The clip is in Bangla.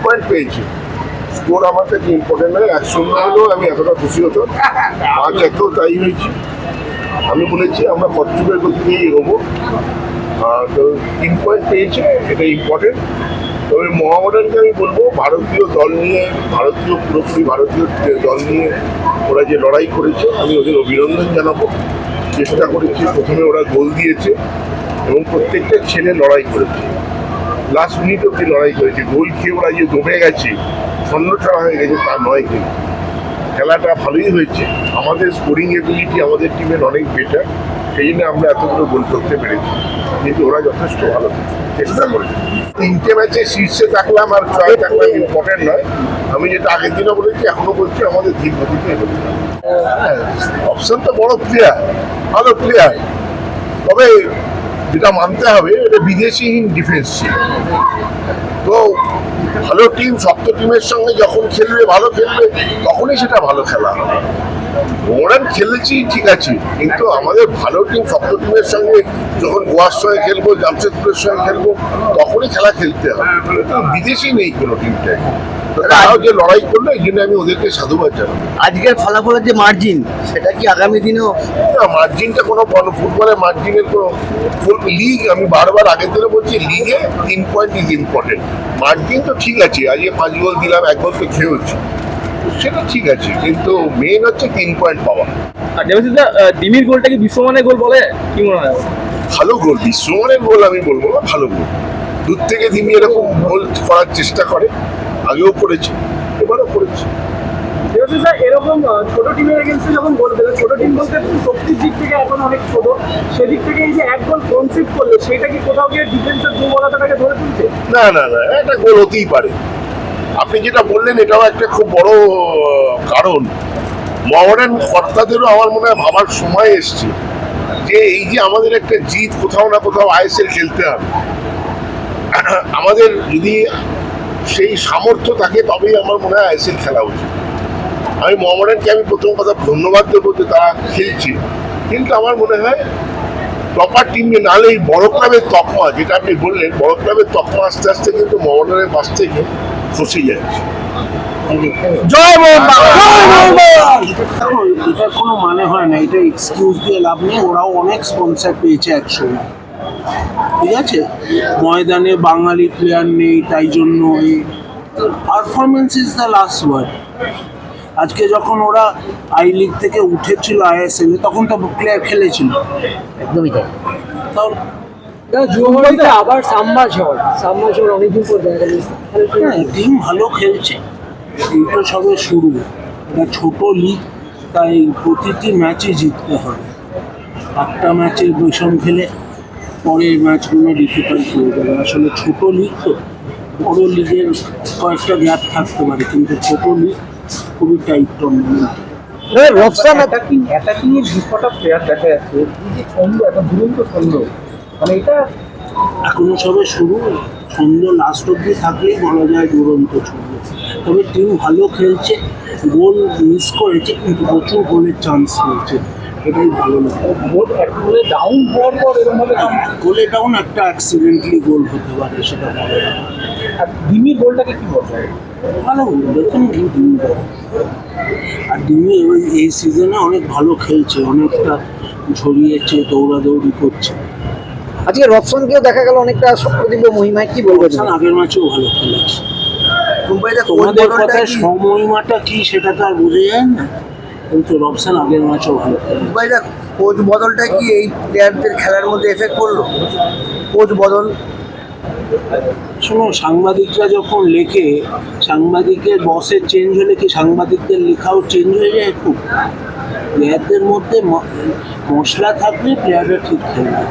পয়েন্ট পেয়েছি। স্কোর আমার কাছে ইম্পর্টেন্ট নয়, 1-0 হলেও আমি এতটা খুশি হতো। 5-1 তাই হয়েছি। আমি বলেছি আমরা পর্তুগালের গতিতেই এগোবো। তো 3 পয়েন্ট পেয়েছে, এটা ইম্পর্টেন্ট। তবে মোহামেডানকে আমি বলবো ভারতীয় দল নিয়ে, পুরোপুরি ভারতীয় দল নিয়ে ওরা যে লড়াই করেছে, আমি ওদের অভিনন্দন জানাবো। চেষ্টা করেছি, প্রথমে ওরা গোল দিয়েছে এবং প্রত্যেকটা ছেলে লড়াই করেছে, লাস্ট মিনিট অব্দি লড়াই করেছে। গোল খেয়ে ওরা যে দমে গেছে, ছন্নছাড়া হয়ে গেছে তা নয়, কিন্তু খেলাটা ভালোই হয়েছে। আমাদের স্কোরিং এবিলিটি আমাদের টিমের অনেক বেটার, সেই জন্য আমরা এতগুলো গোল করতে পেরেছি। কিন্তু ওরা যথেষ্ট ভালো চেষ্টা করেছে। 3টে ম্যাচে শীর্ষে থাকলাম আর জয় থাকলাম ইম্পর্টেন্ট নয়। আমি যেটা আগের দিনও বলেছি, এখনো বলছি, আমাদের ধীর গতিতে এগোতে হবে। অপশন তো বড় প্লেয়ার, ভালো প্লেয়ার, তবে যেটা মানতে হবে এটা বিদেশিহীন ডিফেন্স ছিল। তো ভালো টিম শক্ত টিমের সঙ্গে যখন খেলবে, ভালো খেলবে, তখনই সেটা ভালো খেলা হবে। মোহনবাগান খেলেছি ঠিক আছে, কিন্তু আমাদের ভালো টিম শক্ত টিমের সঙ্গে যখন গোয়ার সঙ্গে খেলবো, জামশেদপুরের সঙ্গে খেলবো, তখনই খেলা খেলতে হবে। কিন্তু বিদেশি নেই কোনো টিমটাই, তারাও যে লড়াই করলো, এই জন্য আমি ওদেরকে সাধুবাদ জানাবো। আজকের ফলাফলের যে মার্জিন, সেটা কি আগামী দিনেও? না, মার্জিনটা কোনো ফুটবলের মার্জিনের কোনো লিগ, আমি বারবার আগের দিনে বলছি, লিগে 3 পয়েন্ট ইজ ইম্পর্টেন্ট। মার্জিন তো ঠিক আছে, আজকে 5 গোল দিলাম, 1 গোল তো খেয়েছি, সেটা ঠিক আছে, কিন্তু মেন হচ্ছে 3 পয়েন্ট পাওয়া। আর দেবাশিসদা, ডিমির গোলটা কি বিশ্বমানের গোল বলে কি মনে হয়? ভালো গোল, বিশ্বমানের গোল আমি বলবো না, ভালো গোল। দূর থেকে দিমি এরকম গোল করার চেষ্টা করে, আগেও করেছে, এবারও করেছে। দেবাশিসদা, এরকম ছোট টিমের এগেন্সে যখন গোল দেবে, ছোট টিম বলতে শক্তির দিক থেকে এখন অনেক ছোট, সেদিক থেকে এই যে 1 গোল কনসিড করলে, সেটা কি কোথাও গিয়ে ডিফেন্সের দুর্বলতাটাকে ধরে তুলছে? না না না, একটা গোল হতেই পারে। আপনি যেটা বললেন এটাও একটা খুব বড় কারণ। মোহামেডান কর্তাদেরও আমার মনে হয় ভাবার সময় এসছে যে এই যে আমাদের একটা জিত, কোথাও না কোথাও আইএসএল খেলতে হবে। আমাদের যদি সেই সামর্থ্য থাকে, তবেই আমার মনে হয় আইএসএল খেলা উচিত। আমি মোহামেডানকে আমি প্রথম কথা ধন্যবাদ দেবো যে তারা খেলছে, কিন্তু আমার মনে হয় প্রপার টিম নাহলে এই বড় ক্লাবের তকমা, যেটা আপনি বললেন, বড় ক্লাবের তকমা আস্তে আস্তে কিন্তু মোহামেডানের পাশ থেকে খসে যাচ্ছে। জয় মোহনবাগান! এটার কোনো মানে হয় না, এটা এক্সকিউজ দিয়ে লাভ নেই। ওরাও অনেক স্পন্সার পেয়েছে একসময়, ঠিক আছে? ময়দানে বাঙালি প্লেয়ার নেই, তাই জন্য performance is the last word. আজকে যখন ওরা আই লিগ থেকে উঠেছিল আইএসএল, তখন তো প্লেয়ার খেলেছিল, একদমই তাই। তাহলে যুবভারতীতে আবার সাম্বা ঝড় অনেকদিন পর দেখা গেল। টিম ভালো খেলছে, এইটা সবে শুরু। এটা ছোট লিগ, তাই প্রতিটি ম্যাচে জিততে হবে। একটা ম্যাচে বৈষম খেলে পরের ম্যাচগুলো ডিফিকাল্ট হয়ে যাবে। আসলে ছোট লিগ তো, বড় লিগের কয়েকটা গ্যাপ থাকতে পারে, কিন্তু ছোট লিগ খুবই টাইট টুর্নামেন্ট। রফসান অ্যাটাকিংয়ের দুটো প্লেয়ার দেখা যাচ্ছে, এই যে ছন্দ, একটা দুরন্ত ছন্দ, মানে এটা এখনো সবে শুরু। ছন্দ লাস্ট অব্দি থাকলেই বলা যায় দুরন্ত ছন্দ। তবে টিম ভালো খেলছে, গোল মিস করেছে, কিন্তু প্রচুর গোলের চান্স পেয়েছে, এটাই ভালো লাগে। গোলে ডাউন হওয়ার পর এরকমভাবে গোলে ডাউন একটা অ্যাক্সিডেন্টলি গোল হতে পারে, সেটা ভালো লাগে। আর ডিমির গোলটাকে কি বলবো? ভালো গোল, ডেফিনেটলি ডিমি ভালো। আর ডিমি এই সিজনে অনেক ভালো খেলছে, অনেকটা ঝরিয়েছে, দৌড়াদৌড়ি করছে। আজকে রফসানকেও দেখা গেল অনেকটা সপ্রতিভ মহিমায়, কি বলবো? রফসান আগের ম্যাচেও ভালো খেলেছে। তোমাদের কথায় সময়মাটা কি সেটা তো আর বুঝে যায় না, কিন্তু রফসান আগের ম্যাচও ভালো খেলেছে। কোচ বদলটা কি এই প্লেয়ারদের খেলার মধ্যে এফেক্ট করলো? কোচ বদল, শোনো, সাংবাদিকরা যখন লেখে, সাংবাদিকের বসের চেঞ্জ হলে কি সাংবাদিকদের লেখাও চেঞ্জ হয়ে যায়? খুব প্লেয়ারদের মধ্যে মশলা থাকলে প্লেয়াররা ঠিক খেলবে।